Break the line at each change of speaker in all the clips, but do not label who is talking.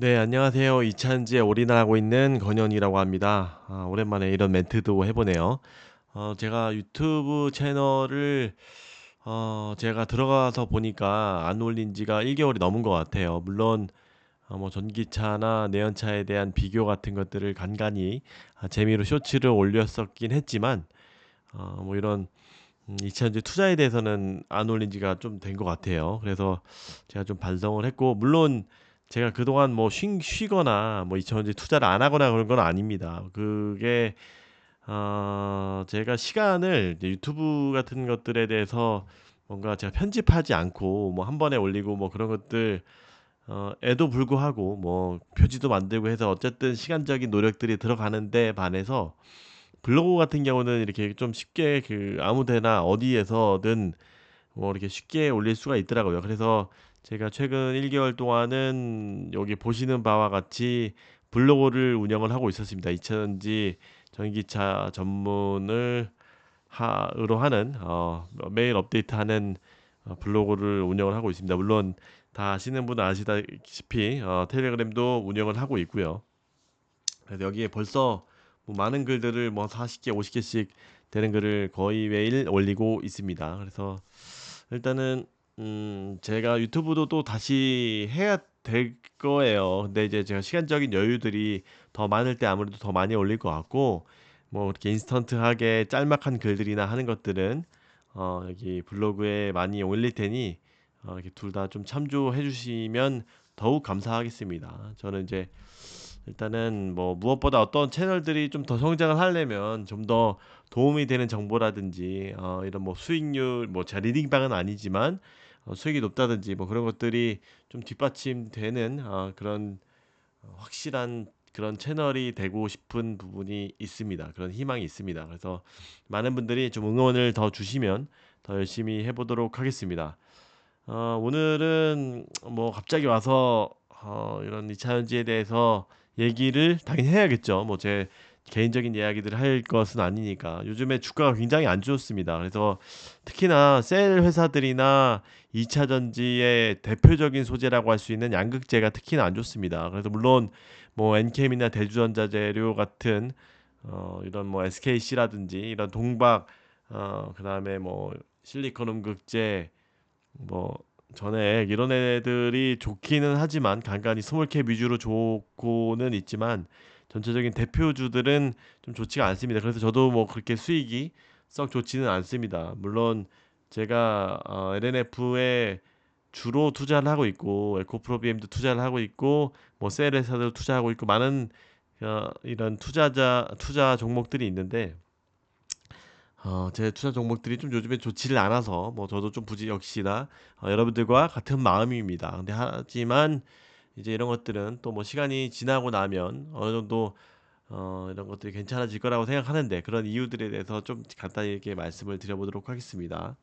네, 안녕하세요. 이차전지에 올인하고 있는 건현이라고 합니다. 오랜만에 이런 멘트도 해보네요. 제가 유튜브 채널을 제가 들어가서 보니까 안 올린 지가 1개월이 넘은 것 같아요. 물론 뭐 전기차나 내연차에 대한 비교 같은 것들을 간간히 재미로 쇼츠를 올렸었긴 했지만 뭐 이런 이차전지 투자에 대해서는 안 올린 지가 좀 된 것 같아요. 그래서 제가 좀 반성을 했고, 물론 제가 그동안 뭐 쉬거나 뭐 이차전지 투자를 안 하거나 그런 건 아닙니다. 그게 제가 시간을 이제 유튜브 같은 것들에 대해서 뭔가 제가 편집하지 않고 뭐 한 번에 올리고 뭐 그런 것들 에도 불구하고 뭐 표지도 만들고 해서 어쨌든 시간적인 노력들이 들어가는데 반해서 블로그 같은 경우는 이렇게 좀 쉽게 아무 데나 어디에서든 뭐 이렇게 쉽게 올릴 수가 있더라고요. 그래서 제가 최근 1개월 동안은 여기 보시는 바와 같이 블로그를 운영을 하고 있었습니다. 이차전지 전기차 전문을 으로 하는 매일 업데이트하는 블로그를 운영을 하고 있습니다. 물론 다 아시는 분은 아시다시피 텔레그램도 운영을 하고 있고요. 그래서 여기에 벌써 뭐 많은 글들을 뭐 40개, 50개씩 되는 글을 거의 매일 올리고 있습니다. 그래서 일단은 제가 유튜브도 또 다시 해야 될 거예요. 근데 이제 제가 시간적인 여유들이 더 많을 때 아무래도 더 많이 올릴 것 같고 뭐 이렇게 인스턴트하게 짤막한 글들이나 하는 것들은 여기 블로그에 많이 올릴 테니 이렇게 둘 다 좀 참조해 주시면 더욱 감사하겠습니다. 저는 이제 일단은 뭐 무엇보다 어떤 채널들이 좀 더 성장을 하려면 좀 더 도움이 되는 정보라든지 이런 뭐 수익률 뭐 제가 리딩방은 아니지만 수익이 높다든지 뭐 그런 것들이 좀 뒷받침되는 그런 확실한 그런 채널이 되고 싶은 부분이 있습니다. 그런 희망이 있습니다. 그래서 많은 분들이 좀 응원을 더 주시면 더 열심히 해보도록 하겠습니다. 오늘은 뭐 갑자기 와서 이런 이차전지에 대해서 얘기를 당연히 해야겠죠. 뭐 제 개인적인 이야기들을 할 것은 아니니까. 요즘에 주가가 굉장히 안 좋습니다. 그래서 특히나 셀 회사들이나 이차전지의 대표적인 소재라고 할 수 있는 양극재가 특히나 안 좋습니다. 그래서 물론 뭐 엔캠이나 대주전자재료 같은 이런 뭐 SKC라든지 이런 동박 그다음에 뭐 실리콘 음극재 뭐 전에 이런 애들이 좋기는 하지만 간간히 스몰캡 위주로 좋고는 있지만 전체적인 대표주들은 좀 좋지가 않습니다. 그래서 저도 뭐 그렇게 수익이 썩 좋지는 않습니다. 물론 제가 LNF에 주로 투자를 하고 있고 에코프로비엠도 투자를 하고 있고 뭐 셀에서도 투자하고 있고 많은 이런 투자 종목들이 있는데 제 투자 종목들이 좀 요즘에 좋지를 않아서 뭐 저도 좀 부지 역시나 여러분들과 같은 마음입니다. 근데 하지만 이제 이런 것들은 또 뭐 시간이 지나고 나면 어느 정도 이런 것들이 괜찮아질 거라고 생각하는데 그런 이유들에 대해서 좀 간단히 이렇게 말씀을 드려보도록 하겠습니다.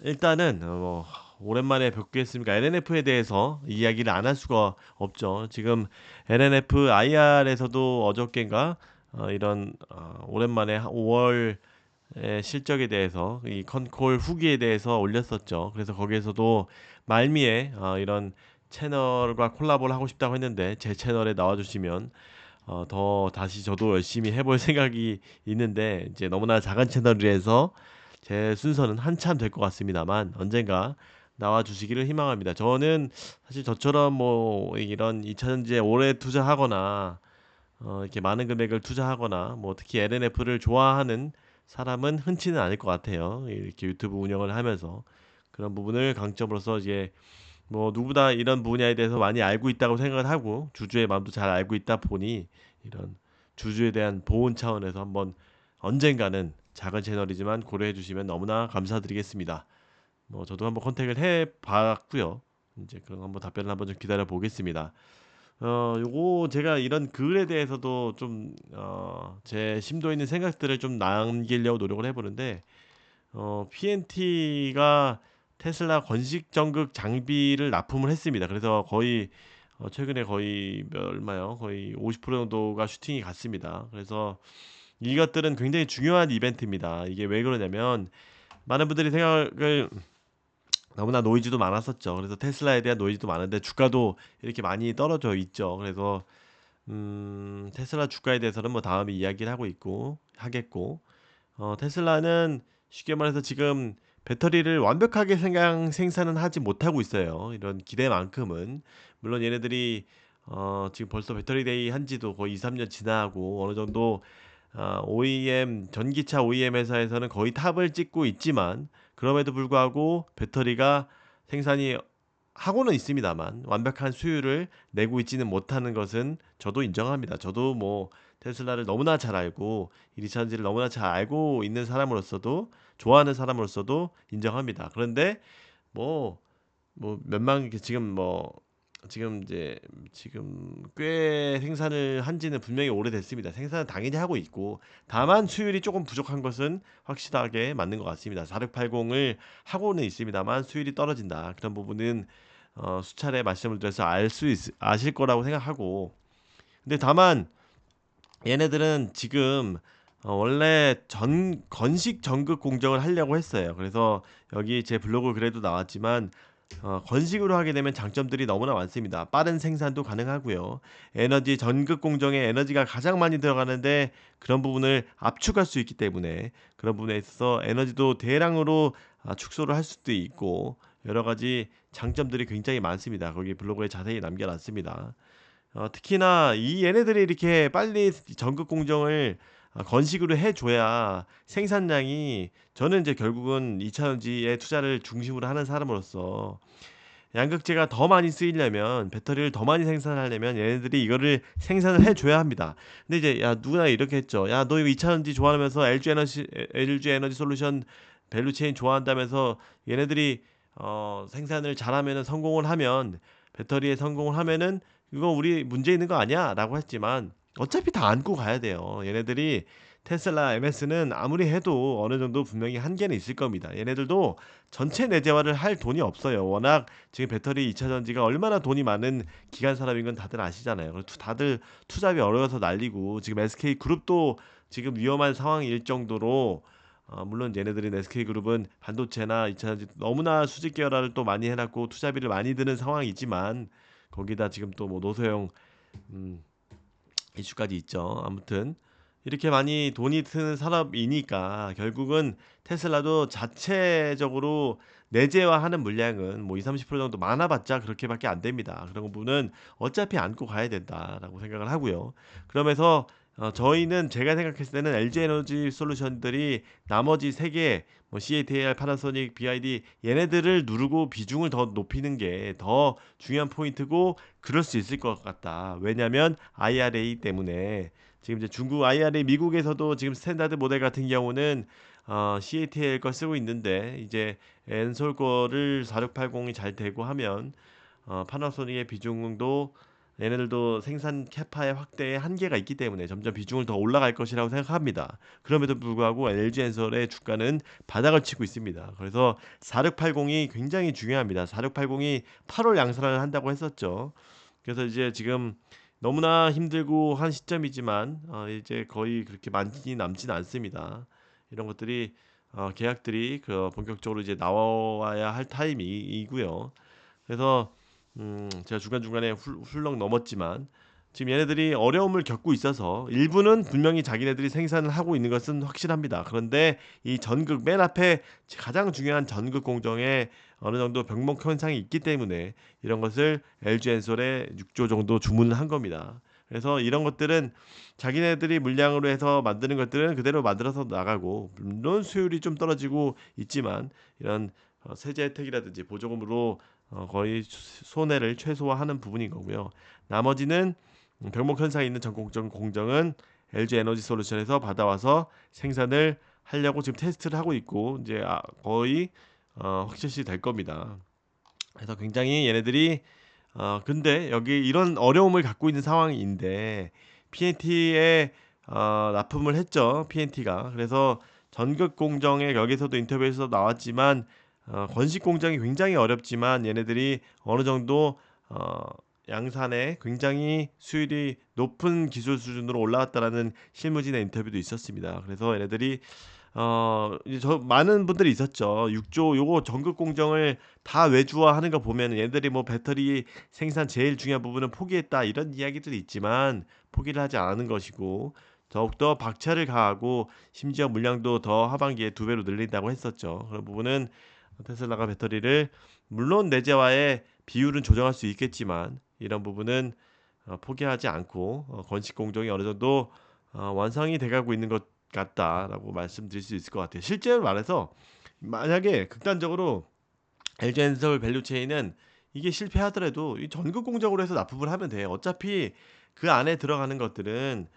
일단은 뭐 오랜만에 뵙겠습니까? LNF에 대해서 이야기를 안 할 수가 없죠. 지금 LNF IR에서도 어저께인가 이런 오랜만에 5월 실적에 대해서 이 컨콜 후기에 대해서 올렸었죠. 그래서 거기에서도 말미에 이런 채널과 콜라보를 하고 싶다고 했는데 제 채널에 나와주시면 더 다시 저도 열심히 해볼 생각이 있는데 이제 너무나 작은 채널이라서 제 순서는 한참 될 것 같습니다만 언젠가 나와주시기를 희망합니다. 저는 사실 저처럼 뭐 이런 2차전지에 오래 투자하거나 이렇게 많은 금액을 투자하거나 뭐 특히 LNF를 좋아하는 사람은 흔치는 않을 것 같아요. 이렇게 유튜브 운영을 하면서 그런 부분을 강점으로서 이제 뭐 누구보다 이런 분야에 대해서 많이 알고 있다고 생각을 하고 주주의 마음도 잘 알고 있다 보니 이런 주주에 대한 보온 차원에서 한번 언젠가는 작은 채널이지만 고려해 주시면 너무나 감사드리겠습니다. 뭐 저도 한번 컨택을 해 봤고요. 이제 그럼 한번 답변을 한번 좀 기다려 보겠습니다. 요거 제가 이런 글에 대해서도 좀 제 심도 있는 생각들을 좀 남기려고 노력을 해보는데 PNT가 테슬라 건식 전극 장비를 납품을 했습니다. 그래서 거의 최근에 거의 얼마요? 거의 50% 정도가 슈팅이 갔습니다. 그래서 이것들은 굉장히 중요한 이벤트입니다. 이게 왜 그러냐면 많은 분들이 생각을 너무나 노이즈도 많았었죠. 그래서 테슬라에 대한 노이즈도 많은데 주가도 이렇게 많이 떨어져 있죠. 그래서 테슬라 주가에 대해서는 뭐 다음에 이야기를 하고 있고 하겠고, 테슬라는 쉽게 말해서 지금 배터리를 완벽하게 생산은 하지 못하고 있어요. 이런 기대만큼은. 물론 얘네들이 지금 벌써 배터리 데이 한지도 거의 2, 3년 지나고 어느 정도 OEM 전기차 OEM 회사에서는 거의 탑을 찍고 있지만, 그럼에도 불구하고 배터리가 생산이 하고는 있습니다만 완벽한 수율을 내고 있지는 못하는 것은 저도 인정합니다. 저도 뭐 테슬라를 너무나 잘 알고 이리차전지를 너무나 잘 알고 있는 사람으로서도, 좋아하는 사람으로서도 인정합니다. 그런데 뭐 몇만 지금 지금 이제 지금 꽤 생산을 한지는 분명히 오래됐습니다. 생산은 당연히 하고 있고, 다만 수율이 조금 부족한 것은 확실하게 맞는 것 같습니다. 4680을 하고는 있습니다만 수율이 떨어진다, 그런 부분은 수차례 말씀을 드려서 아실 거라고 생각하고, 근데 다만 얘네들은 지금 원래 전 건식 전극 공정을 하려고 했어요. 그래서 여기 제 블로그 글에도 나왔지만, 건식으로 하게 되면 장점들이 너무나 많습니다. 빠른 생산도 가능하고요. 에너지 전극 공정에 에너지가 가장 많이 들어가는데 그런 부분을 압축할 수 있기 때문에, 그런 부분에 있어서 에너지도 대량으로 축소를 할 수도 있고, 여러 가지 장점들이 굉장히 많습니다. 거기 블로그에 자세히 남겨놨습니다. 특히나 이 얘네들이 이렇게 빨리 전극 공정을 건식으로 해줘야 생산량이, 저는 이제 결국은 2차전지에 투자를 중심으로 하는 사람으로서 양극재가 더 많이 쓰이려면, 배터리를 더 많이 생산하려면 얘네들이 이거를 생산을 해줘야 합니다. 근데 이제 야, 누구나 이렇게 했죠. 야, 너 이거 2차전지 좋아하면서 LG 에너지 솔루션 밸류체인 좋아한다면서, 얘네들이 생산을 잘하면은, 성공을 하면, 배터리에 성공을 하면은 이거 우리 문제 있는 거 아니야? 라고 했지만 어차피 다 안고 가야 돼요. 얘네들이 테슬라 MS는 아무리 해도 어느 정도 분명히 한계는 있을 겁니다. 얘네들도 전체 내재화를 할 돈이 없어요. 워낙 지금 배터리 2차 전지가 얼마나 돈이 많은 기관 산업인 건 다들 아시잖아요. 그래서 다들 투자비 어려워서 난리고, 지금 SK 그룹도 지금 위험한 상황일 정도로, 물론 얘네들은 SK 그룹은 반도체나 2차 전지 너무나 수직 계열화를 또 많이 해놨고 투자비를 많이 드는 상황이지만, 거기다 지금 또 뭐 노소형 음, 이슈까지 있죠. 아무튼 이렇게 많이 돈이 드는 산업이니까 결국은 테슬라도 자체적으로 내재화하는 물량은 뭐 2, 30% 정도 많아봤자 그렇게밖에 안 됩니다. 그런 부분은 어차피 안고 가야 된다라고 생각을 하고요. 그러면서 저희는, 제가 생각했을 때는 LG 에너지 솔루션들이 나머지 세 개, 뭐 CATL, 파나소닉, BYD 얘네들을 누르고 비중을 더 높이는 게 더 중요한 포인트고, 그럴 수 있을 것 같다. 왜냐하면 IRA 때문에, 지금 이제 중국 IRA, 미국에서도 지금 스탠다드 모델 같은 경우는 CATL 거 쓰고 있는데, 이제 엔솔 거를 4680이 잘 되고 하면 파나소닉의 비중도, 얘네들도 생산 캐파의 확대에 한계가 있기 때문에 점점 비중을 더 올라갈 것이라고 생각합니다. 그럼에도 불구하고 LG 엔솔의 주가는 바닥을 치고 있습니다. 그래서 4680이 굉장히 중요합니다. 4680이 8월 양산을 한다고 했었죠. 그래서 이제 지금 너무나 힘들고 한 시점이지만 이제 거의 그렇게 많이 남지는 않습니다. 이런 것들이 계약들이 본격적으로 이제 나와야 할 타임이고요. 그래서 제가 중간중간에 훌렁 넘었지만, 지금 얘네들이 어려움을 겪고 있어서 일부는 분명히 자기네들이 생산을 하고 있는 것은 확실합니다. 그런데 이 전극 맨 앞에 가장 중요한 전극 공정에 어느 정도 병목 현상이 있기 때문에 이런 것을 LG 엔솔에 6조 정도 주문을 한 겁니다. 그래서 이런 것들은 자기네들이 물량으로 해서 만드는 것들은 그대로 만들어서 나가고, 물론 수율이 좀 떨어지고 있지만 이런 세제 혜택이라든지 보조금으로 거의 손해를 최소화하는 부분인 거고요. 나머지는 병목 현상이 있는 전공정 공정은 LG 에너지 솔루션에서 받아와서 생산을 하려고 지금 테스트를 하고 있고, 이제 거의 확실시 될 겁니다. 그래서 굉장히 얘네들이 근데 여기 이런 어려움을 갖고 있는 상황인데 PNT에 납품을 했죠. PNT가. 그래서 전극 공정에, 여기서도 인터뷰에서 나왔지만 건식 공정이 굉장히 어렵지만 얘네들이 어느 정도 양산에 굉장히 수율이 높은 기술 수준으로 올라왔다라는 실무진의 인터뷰도 있었습니다. 그래서 얘네들이 이제 저 많은 분들이 있었죠. 6조 요거 전극 공정을 다 외주화하는 거 보면은 얘들이 뭐 "배터리 생산 제일 중요한 부분은 포기했다." 이런 이야기들이 있지만 포기를 하지 않은 것이고 더욱더 박차를 가하고 심지어 물량도 더 하반기에 2배로 늘린다고 했었죠. 그런 부분은 테슬라가 배터리를 물론 내재화의 비율은 조정할 수 있겠지만 이런 부분은 포기하지 않고 건식 공정이 어느 정도 완성이 돼 가고 있는 것 같다라고 말씀드릴 수 있을 것 같아요. 실제로 말해서 만약에 극단적으로 LG엔솔 밸류체인은 이게 실패하더라도 이 전국 공정으로 해서 납품을 하면 돼요. 어차피 그 안에 들어가는 것들은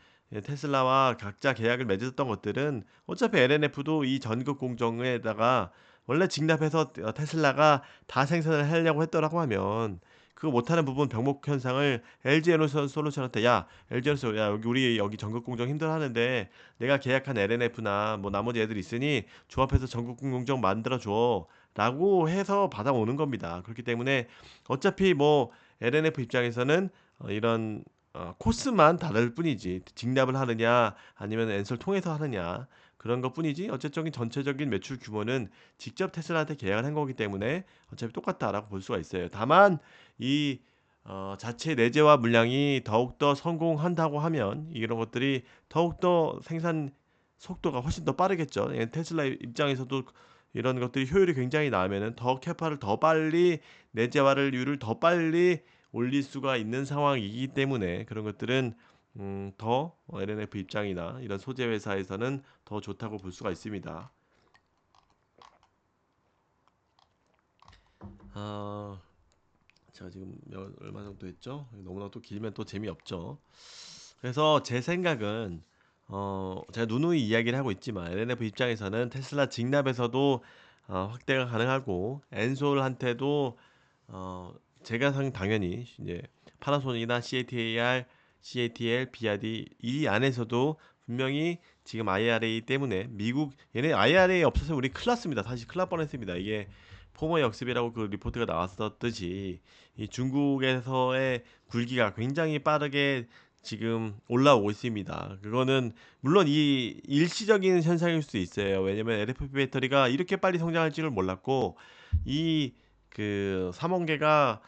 테슬라와 각자 계약을 맺었던 것들은 어차피 LNF도 이 전국 공정에다가 원래 직납해서 테슬라가 다 생산을 하려고 했더라고 하면 그거 못하는 부분 병목 현상을 LG 에너지 솔루션한테 야 LG 에너지 야 여기 우리 여기 전국 공정 힘들어하는데 내가 계약한 LNF나 뭐 나머지 애들 있으니 조합해서 전국 공정 만들어 줘. 라고 해서 받아오는 겁니다. 그렇기 때문에 어차피 뭐 LNF 입장에서는 이런 코스만 다를 뿐이지 직납을 하느냐 아니면 엔솔 통해서 하느냐 그런 것뿐이지 어쨌든 전체적인 매출 규모는 직접 테슬라한테 계약을 한 거기 때문에 어차피 똑같다라고 볼 수가 있어요. 다만 이 자체 내재화 물량이 더욱더 성공한다고 하면 이런 것들이 더욱더 생산 속도가 훨씬 더 빠르겠죠. 테슬라 입장에서도 이런 것들이 효율이 굉장히 나으면은 더 캐파를 더 빨리 내재화율을 더 빨리 올릴 수가 있는 상황이기 때문에 그런 것들은 더 LNF 입장이나 이런 소재 회사에서는 더 좋다고 볼 수가 있습니다. 아, 제가 지금 얼마 정도 했죠? 너무나 또 길면 또 재미없죠. 그래서 제 생각은 제가 누누이 이야기를 하고 있지만 LNF 입장에서는 테슬라 직납에서도 확대가 가능하고 엔솔한테도 어 제가 당연히 이제 파나소닉이나 CATL, BYD 이 안에서도 분명히 지금 IRA 때문에 미국 얘네 IRA 없어서 우리 큰일 났습니다. 사실 큰일 날 뻔했습니다. 이게 포머 역습이라고 그 리포트가 나왔었듯이 이 중국에서의 굴기가 굉장히 빠르게 지금 올라오고 있습니다. 그거는 물론 이 일시적인 현상일 수 있어요. 왜냐면 LFP 배터리가 이렇게 빨리 성장할 줄을 몰랐고 이 그 삼원계가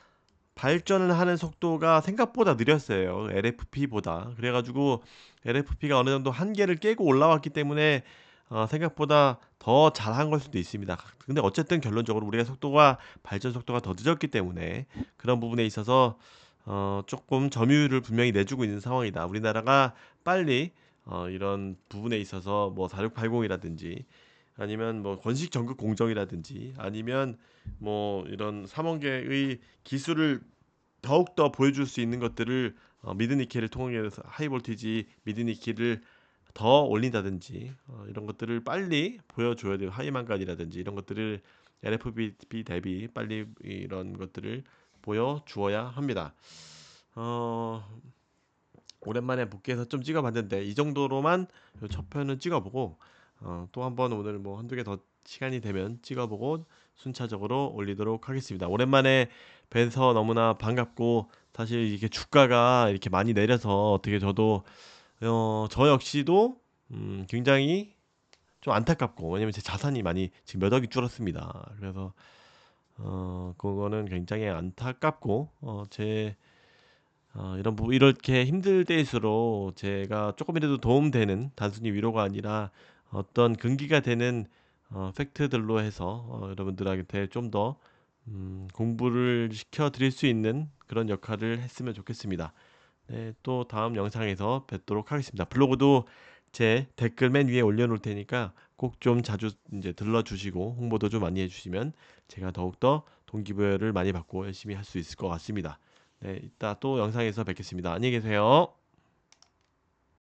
발전을 하는 속도가 생각보다 느렸어요. LFP보다. 그래가지고 LFP가 어느 정도 한계를 깨고 올라왔기 때문에 생각보다 더 잘한 걸 수도 있습니다. 근데 어쨌든 결론적으로 우리가 속도가 발전 속도가 더 늦었기 때문에 그런 부분에 있어서 조금 점유율을 분명히 내주고 있는 상황이다. 우리나라가 빨리 이런 부분에 있어서 뭐 4680이라든지 아니면 뭐 건식 전극 공정이라든지 아니면 뭐 이런 삼원계의 기술을 더욱더 보여줄 수 있는 것들을 미드니켈을 통해서 하이볼티지 미드니켈을 더 올린다든지 이런 것들을 빨리 보여줘야 돼요. 하이만간이라든지 이런 것들을 LFP 대비 빨리 이런 것들을 보여주어야 합니다. 어, 오랜만에 복귀해서 좀 찍어봤는데 이 정도로만 첫 편은 찍어보고 또 한번 오늘 뭐 한두 개 더 시간이 되면 찍어보고 순차적으로 올리도록 하겠습니다. 오랜만에 뵈서 너무나 반갑고 사실 이게 주가가 이렇게 많이 내려서 어떻게 저도 저 역시도 굉장히 좀 안타깝고 왜냐면 제 자산이 많이 지금 몇 억이 줄었습니다. 그래서 그거는 굉장히 안타깝고 제 이런 이렇게 힘들 때일수록 제가 조금이라도 도움되는 단순히 위로가 아니라 어떤 근기가 되는 팩트들로 해서 여러분들한테 좀 더 공부를 시켜 드릴 수 있는 그런 역할을 했으면 좋겠습니다. 네, 또 다음 영상에서 뵙도록 하겠습니다. 블로그도 제 댓글 맨 위에 올려놓을 테니까 꼭 좀 자주 이제 들러주시고 홍보도 좀 많이 해주시면 제가 더욱더 동기부여를 많이 받고 열심히 할 수 있을 것 같습니다. 네, 이따 또 영상에서 뵙겠습니다. 안녕히 계세요.